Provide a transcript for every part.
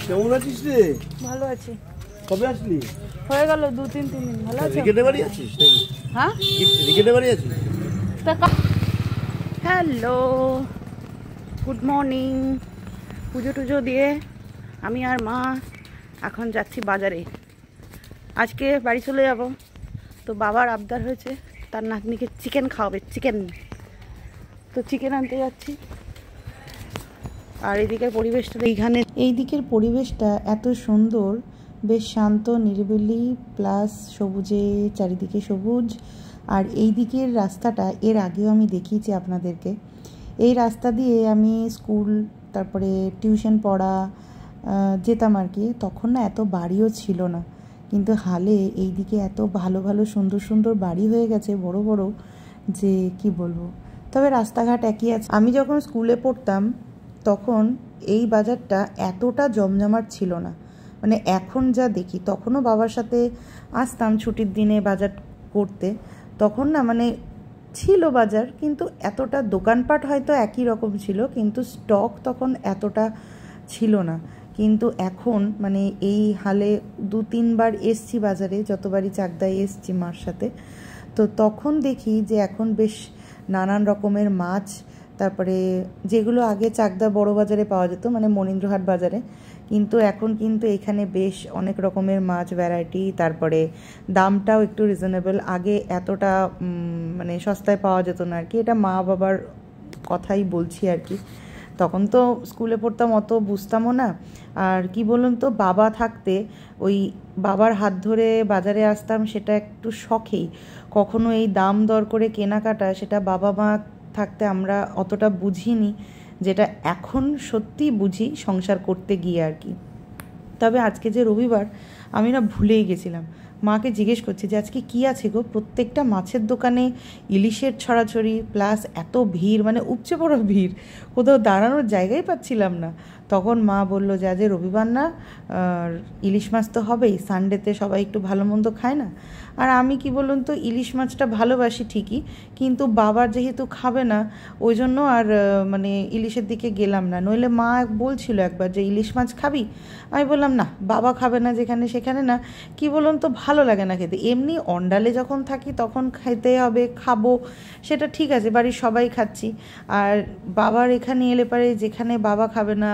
কেমন আছিস রে? ভালো আছি। কবে আসলি? হয়ে গেল 2-3 দিন। ভালো আছো? রিকেটে বাড়ি আছিস নাকি? হ্যাঁ, রিকেটে বাড়ি আছিস? Hello, good morning. পুজো টুজো দিয়ে আমি আর মা এখন যাচ্ছি বাজারে। আজকে বাড়ি চলে যাব। তো বাবার আবদার হয়েছে, তার নাতনিকে চিকেন খাওয়াবে, চিকেন। তো চিকেন আনতে যাচ্ছি। আর এদিকের পরিবেশটা, এই দিকের পরিবেশটা এত সুন্দর, বেশ শান্ত নিরিবিলি, প্লাস সবুজে চারিদিকে সবুজ। আর এই দিকের রাস্তাটা এর আগেও আমি দেখিয়েছি আপনাদেরকে। এই রাস্তা দিয়ে আমি স্কুল, তারপরে টিউশন পড়া যেতাম আর কি। তখন না এত বাড়িও ছিল না, কিন্তু হালে এই দিকে এত ভালো ভালো সুন্দর সুন্দর বাড়ি হয়ে গেছে, বড় বড়, যে কি বলবো। তবে রাস্তাঘাট একই আছে। আমি যখন স্কুলে পড়তাম তখন এই বাজারটা এতটা জমজমাট ছিল না, মানে এখন যা দেখি। তখনও বাবার সাথে আসতাম ছুটির দিনে বাজার করতে। তখন না মানে ছিল বাজার, কিন্তু এতটা দোকানপাট হয়তো একই রকম ছিল, কিন্তু স্টক তখন এতটা ছিল না। কিন্তু এখন মানে এই হালে 2-3 বার এসছি বাজারে, যতবারই চাকদায় এসছি মার সাথে। তো তখন দেখি যে এখন বেশ নানান রকমের মাছ, তারপরে যেগুলো আগে চাকদা বড় বাজারে পাওয়া যেত, মানে মনীন্দ্রহাট বাজারে, কিন্তু এখন কিন্তু এখানে বেশ অনেক রকমের মাছ ভ্যারাইটি, তারপরে দামটাও একটু রিজনেবল। আগে এতটা মানে সস্তায় পাওয়া যেত না আর কি। এটা মা বাবার কথাই বলছি আর কি। তখন তো স্কুলে পড়তাম, অত বুঝতামও না। আর কি বলুন তো, বাবা থাকতে ওই বাবার হাত ধরে বাজারে আসতাম, সেটা একটু শখেই। কখনো এই দাম দর করে কেনাকাটা, সেটা বাবা মা থাকতে আমরা অতটা বুঝিনি, যেটা এখন সত্যি বুঝি সংসার করতে গিয়ে আর কি। তবে আজকে যে রবিবার, আমি না ভুলেই গেছিলাম। মাকে জিজ্ঞেস করছি যে আজকে কী আছে গো, প্রত্যেকটা মাছের দোকানে ইলিশের ছড়াছড়ি, প্লাস এত ভিড়, মানে উপচে পড়া ভিড়, কোথাও দাঁড়ানোর জায়গাই পাচ্ছিলাম না। তখন মা বলল যে আজ রবিবার না, ইলিশ মাছ তো হবেই, সানডেতে সবাই একটু ভালো মন্দ খায় না। আর আমি কি বলুন তো, ইলিশ মাছটা ভালোবাসি ঠিকই, কিন্তু বাবার যেহেতু খাবে না, ওই জন্য আর মানে ইলিশের দিকে গেলাম না। নইলে মা বলছিল একবার যে ইলিশ মাছ খাবি, আমি বললাম না, বাবা খাবে না যেখানে, সেখানে না। কি বলুন তো, ভালো লাগে না খেতে। এমনি অন্ডালে যখন থাকি তখন খেতে হবে, খাবো, সেটা ঠিক আছে, বাড়ির সবাই খাচ্ছি। আর বাবার এখানে এলে পারে, যেখানে বাবা খাবে না,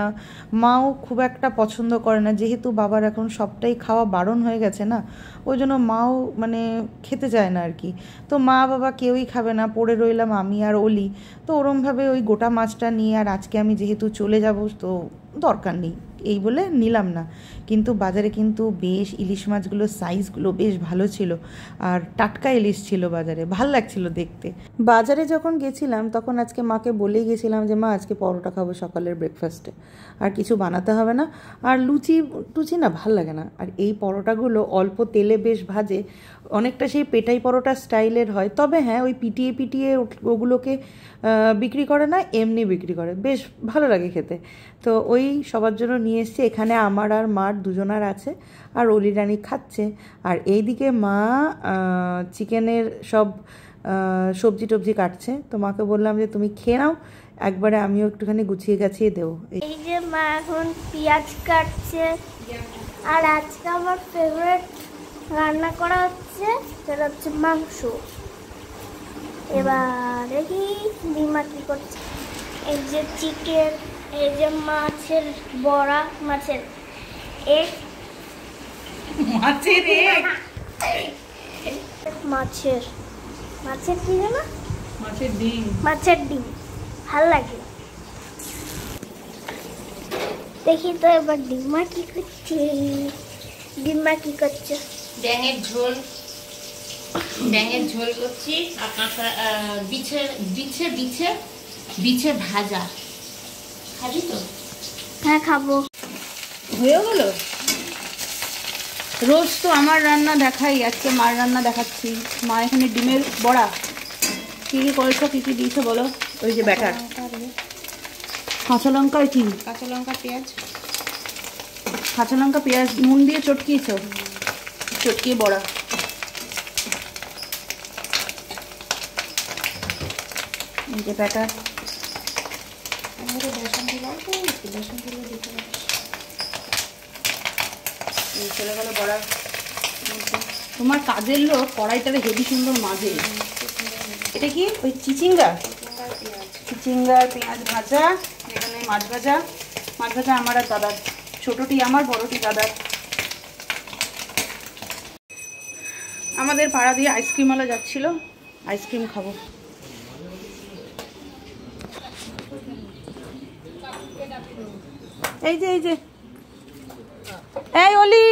মাও খুব একটা পছন্দ করে না, যেহেতু বাবার এখন সবটাই খাওয়া বারণ হয়ে গেছে না, ওই জন্য মাও মানে খেতে চায় না আর কি। তো মা বাবা কেউই খাবে না, পড়ে রইলাম আমি আর অলি। তো ওরমভাবে ওই গোটা মাছটা নিয়ে, আর আজকে আমি যেহেতু চলে যাব, তো দরকার নেই এই বলে নিলাম না। কিন্তু বাজারে কিন্তু বেশ ইলিশ মাছগুলো সাইজগুলো বেশ ভালো ছিল, আর টাটকা ইলিশ ছিল বাজারে, ভাল লাগছিল দেখতে। বাজারে যখন গেছিলাম তখন আজকে মাকে বলেই গেছিলাম যে মা আজকে পরোটা খাবো সকালের ব্রেকফাস্টে, আর কিছু বানাতে হবে না। আর লুচি টুচি না ভাল লাগে না। আর এই পরোটাগুলো অল্প তেলে বেশ ভাজে, অনেকটা সেই পেটাই পরোটা স্টাইলের হয়। তবে হ্যাঁ, ওই পিটিয়ে পিটিয়ে ওগুলোকে বিক্রি করে না, এমনি বিক্রি করে, বেশ ভালো লাগে খেতে। তো ওই সবার জন্য নিয়ে এসছি। এখানে আমার আর মার দুজনার আছে, আর অলি রানী খাচ্ছে। আর এইদিকে মা চিকেনের সব সবজি টবজি কাটছে। তো মাকে বললাম যে তুমি খেয়ে নাও, একবারে আমিও একটুখানি গুছিয়ে গাছিয়ে দেবো। এই যে মা এখন পেঁয়াজ কাটছে, আর আজকে আমার ফেভারিট রান্না করা হচ্ছে, সেটা হচ্ছে মাংস। এবার দেখি দিমা কি করছে। এই যে চিকেন, এই যে মাছের বড়া, মাছের এগ, মাছের এগ, মাছের কি জানো, মাছের ডিম, মাছের ডিম ভাল লাগে। দেখি তো এবার ডিমা কি করছে। ডিমা কি করছে? ব্যাঙের ঝোল করছি, আপনার বিছে ভাজা। খাবি তো? হ্যাঁ খাবো। হয়ে গেল। রোজ তো আমার রান্না দেখাই, আজকে মার রান্না দেখাচ্ছি। মা এখানে ডিমের বড়া, কী কী করেছো, কী কী দিয়েছো বলো। ওই যে ব্যাটার, কাঁচা লঙ্কা, কি কাঁচা লঙ্কা, পেঁয়াজ, কাঁচা লঙ্কা পেঁয়াজ নুন দিয়ে চটকিয়েছো, চটকিয়ে বড়া। এই যে ব্যাটার, বেসন দিলে দিতে পারিস। এই চলে গেল বড়ার মধ্যে। তোমার কাজের লোক কড়াইটারে হেভি সুন্দর মাজে। এটা কি ওই চিচিঙ্গা পেঁয়াজ ভাজা, এখানে মাছ ভাজা আমার আর দাদার, ছোটটি আমার বড়টি দাদার। আমাদের পাড়া দিয়ে আইসক্রিমওয়ালা যাচ্ছিল, আইসক্রিম খাবো। এই যে এই অলি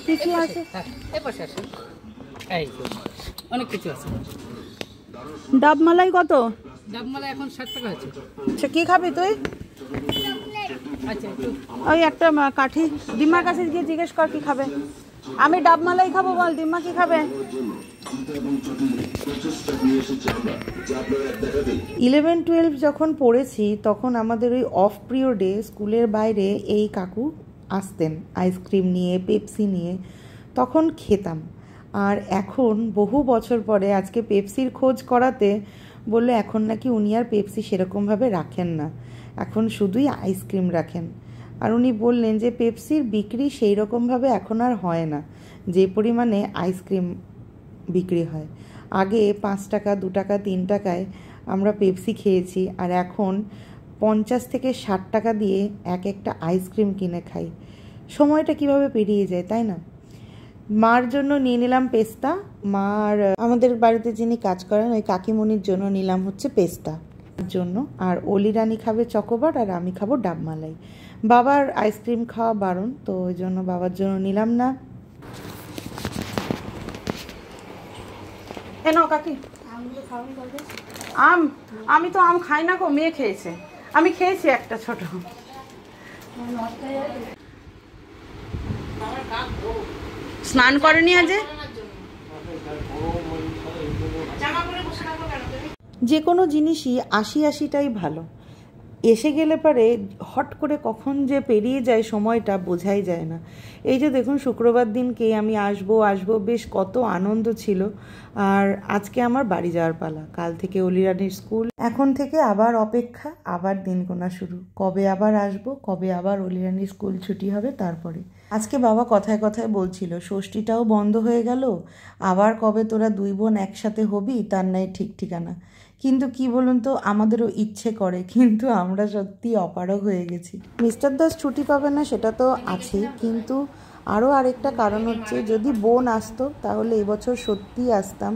কিছু আছে, অনেক কিছু আছে। ডাব মালাই কত? ডাব মালাই এখন 60 টাকা আছে। আচ্ছা কি খাবি তুই? আচ্ছা ওই একটা কাঠি ডিম্মার কাছে গিয়ে জিজ্ঞেস কর কি খাবে। আমি ডাব মালাই খাবো, বল ডিম্মা কি খাবে? 11-12 যখন পড়েছি তখন আমাদের ওই অফ পিরিয়ডে স্কুলের বাইরে এই কাকু আসতেন আইসক্রিম নিয়ে, পেপসি নিয়ে, তখন খেতাম। আর এখন বহু বছর পরে আজকে পেপসির খোঁজ করাতে বললো এখন নাকি উনি আর পেপসি সেরকমভাবে রাখেন না, এখন শুধুই আইসক্রিম রাখেন। আর উনি বললেন যে পেপসির বিক্রি সেই রকমভাবে এখন আর হয় না যে পরিমাণে আইসক্রিম বিক্রি হয়। আগে 5 টাকা, 2 টাকা, 3 টাকায় আমরা পেপসি খেয়েছি, আর এখন 50 থেকে 60 টাকা দিয়ে এক একটা আইসক্রিম কিনে খাই। সময়টা কিভাবে পেরিয়ে যায়, তাই না? মার জন্য নিয়ে নিলাম পেস্তা, মার আমাদের বাড়িতে যিনি কাজ করেন ওই কাকিমণির জন্য নিলাম হচ্ছে পেস্তা জন্য, আর অলি রানী খাবে চকোবার, আর আমি খাবো ডাব মালাই। বাবার আইসক্রিম খাওয়া বারণ, তো ওই জন্য বাবার জন্য নিলাম না। এনো কাকি আম, আমি তো আম খাই না গো, মেয়ে খেয়েছে, আমি খেয়েছি একটা ছোট। স্নান করেনি আজে? যে কোনো জিনিসই 80-80টাই ভালো, এসে গেলে পরে হট করে কখন যে পেরিয়ে যায় সময়টা বোঝাই যায় না। এই যে দেখুন শুক্রবার দিনকে আমি আসবো বেশ কত আনন্দ ছিল। আর আজকে আমার বাড়ি যাওয়ার পালা, কাল থেকে অলিরানির স্কুল, এখন থেকে আবার অপেক্ষা, আবার দিন গোনা শুরু, কবে আবার আসবো, কবে আবার অলিরানির স্কুল ছুটি হবে। তারপরে আজকে বাবা কথায় কথায় বলছিল ষষ্ঠীটাও বন্ধ হয়ে গেল, আবার কবে তোরা 2 বোন একসাথে হবি তার নাই ঠিক ঠিকানা। কিন্তু কি বলুন তো, আমাদেরও ইচ্ছে করে, কিন্তু আমরা সত্যি অপারগ হয়ে গেছি। মিস্টার দাস ছুটি পাবে না সেটা তো আছে, কিন্তু আরও আরেকটা কারণ হচ্ছে যদি বোন আসতো তাহলে এবছর সত্যিই আসতাম,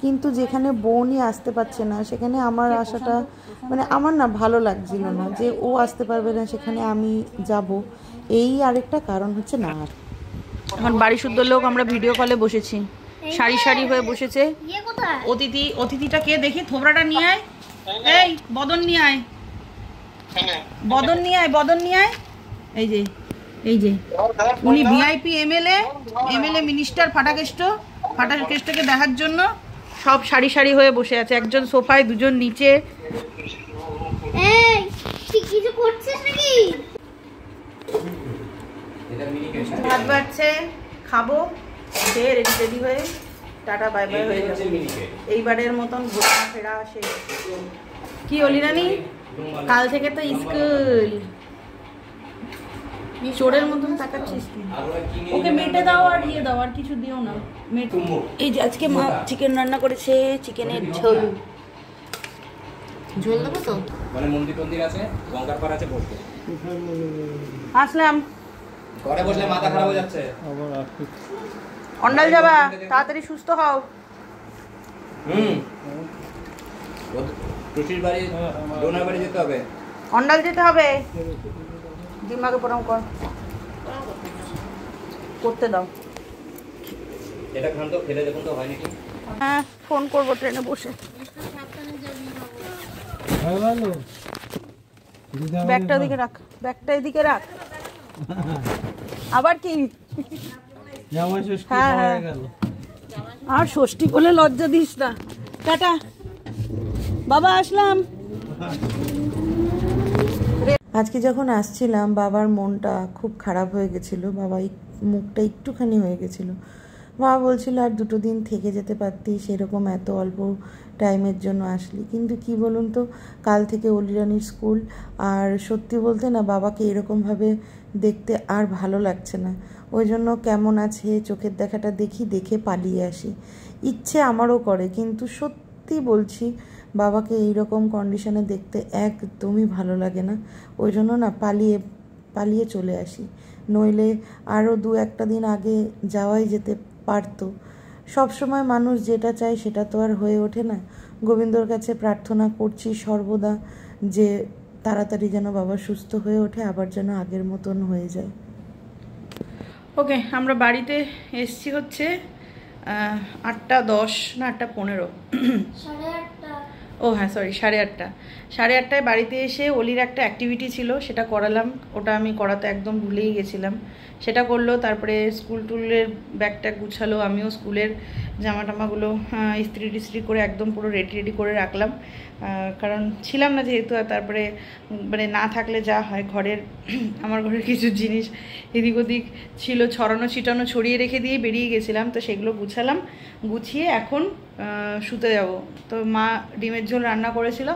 কিন্তু যেখানে বোনই আসতে পারছে না সেখানে আমার আসাটা মানে আমার না ভালো লাগছিল না, যে ও আসতে পারবে না সেখানে আমি যাব, এই আরেকটা কারণ হচ্ছে না। এখন বাড়ি শুদ্ধ লোক আমরা ভিডিও কলে বসেছি, সারি সারি হয়ে বসেছে। অতিথিটা কে দেখি, থোবরাটা নিয়ে আয়, এই বদন নিয়ে আয়, বদন নিয়ে আয়। এই যে উনি ভিআইপি এমএলএ মিনিস্টার ফাটাকেষ্টকে দেখার জন্য সব সারি সারি হয়ে বসে আছে, একজন সোফায়, দুজন নিচে। এই তুই কিছু করছিস নাকি? ভাত বাড়ছে, খাবো, খেয়ে রেডি হয়ে টাটা বাই বাই হয়ে যাবে। এইবারের মতন ঘোরাফেরা শেষ। কি অলিরানি, কাল থেকে তো স্কুল, চোরের মতন তাকাচ্ছিস কি? ওকে মেটে দাও আর দাও, আর কিছু দিও না। এই যে আজকে মা চিকেন রান্না করেছে, চিকেনের ঝোল দেবো তো, মানে মন্দির আছে, গঙ্গার পার আছে, বলতে আসলাম। ঘরে বসলে মাথা খারাপ হয়ে যাচ্ছে। অন্ডাল যাবা, তাড়াতাড়ি সুস্থ হও। টুসির বাড়ি, ডোনার বাড়ি যেতে হবে, অন্ডাল যেতে হবে। দিমাকে প্রণাম করতে দাও। এটা খান তো, খেলে দেখুন তো হয় নাকি। হ্যাঁ ফোন করবো ট্রেনে বসে। ব্যাগটা ওদিকে রাখ, ব্যাগটা এদিকে রাখ। আবার কি? হ্যাঁ হ্যাঁ, আর ষষ্ঠী বলে লজ্জা দিস না। টাটা বাবা, আসলাম। আজকে যখন আসছিলাম বাবার মনটা খুব খারাপ হয়ে গেছিল, বাবা মুখটা একটুখানি হয়ে গেছিল। বাবা বলছিল আর 2 দিন থেকে যেতে পারতি, সেরকম এত অল্প টাইমের জন্য আসলি। কিন্তু কি বলুন তো, কাল থেকে অলিরানির স্কুল, আর সত্যি বলতে না বাবাকে এরকমভাবে দেখতে আর ভালো লাগছে না। ওই জন্য কেমন আছে চোখের দেখাটা দেখে পালিয়ে আসি। ইচ্ছে আমারও করে, কিন্তু সত্যি বলছি বাবাকে এইরকম কন্ডিশনে দেখতে একদমই ভালো লাগে না। ওই জন্য না পালিয়ে চলে আসি। নইলে আরও 2-1 দিন আগে যাওয়াই যেতে পারতো। সবসময় মানুষ যেটা চায় সেটা তো আর হয়ে ওঠে না। গোবিন্দর কাছে প্রার্থনা করছি সর্বদা যে তাড়াতাড়ি যেন বাবা সুস্থ হয়ে ওঠে, আবার যেন আগের মতন হয়ে যায়। ওকে, আমরা বাড়িতে এসছি হচ্ছে 8:10 না 8:15। 8:30। ও হ্যাঁ, সরি, 8:30। 8:30টায় বাড়িতে এসে অলির একটা অ্যাক্টিভিটি ছিল, সেটা করালাম। ওটা আমি করাতে একদম ভুলেই গেছিলাম, সেটা করলো। তারপরে স্কুলের ব্যাগটা গুছালো, আমিও স্কুলের জামা টামাগুলো ইস্ত্রি করে একদম পুরো রেডি করে রাখলাম, কারণ ছিলাম না যেহেতু। আর তারপরে মানে না থাকলে যা হয়, আমার ঘরের কিছু জিনিস এদিক ওদিক ছিল ছড়ানো ছড়িয়ে রেখে দিয়ে বেরিয়ে গেছিলাম, তো সেগুলো গুছিয়ে এখন শুতে যাব। তো মা ডিমের ঝোল রান্না করেছিল,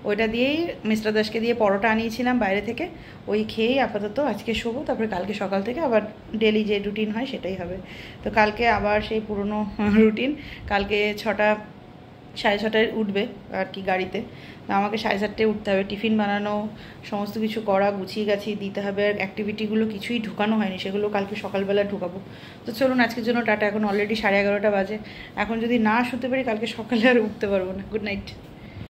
ওইটা দিয়েই মিস্টার দাসকে দিয়ে পরোটা আনিয়েছিলাম বাইরে থেকে, ওই খেয়েই আপাতত আজকে শোবো। তারপরে কালকে সকাল থেকে আবার ডেলি যে রুটিন হয় সেটাই হবে। তো কালকে আবার সেই পুরনো রুটিন। কালকে 6:30টায় উঠবে আর কি গাড়িতে। তো আমাকে 7:30টায় উঠতে হবে, টিফিন বানানো, সমস্ত কিছু করা, গুছিয়ে গাছিয়ে দিতে হবে। আর অ্যাক্টিভিটিগুলো কিছুই ঢুকানো হয়নি, সেগুলো কালকে সকালবেলা ঢুকাবো। তো চলুন আজকের জন্য টাটা। এখন অলরেডি 11:30 বাজে। এখন যদি না শুতে পারি কালকে সকালে আর উঠতে পারবো না। Good night.